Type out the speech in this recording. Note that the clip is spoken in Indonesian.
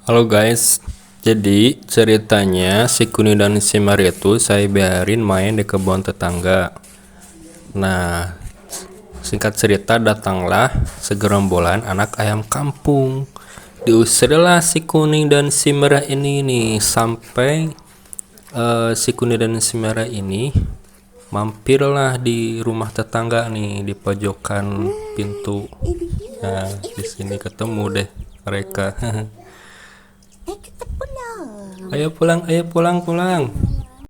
Halo guys, jadi ceritanya si Kuning dan si Maria itu saya biarin main di kebun tetangga. Nah, singkat cerita datanglah segerombolan anak ayam kampung. Diusirlah si Kuning dan si Merah ini nih sampai si Kuning dan si Merah ini mampirlah di rumah tetangga nih di pojokan pintu. Nah, di sini ketemu deh mereka. Ayo pulang, pulang.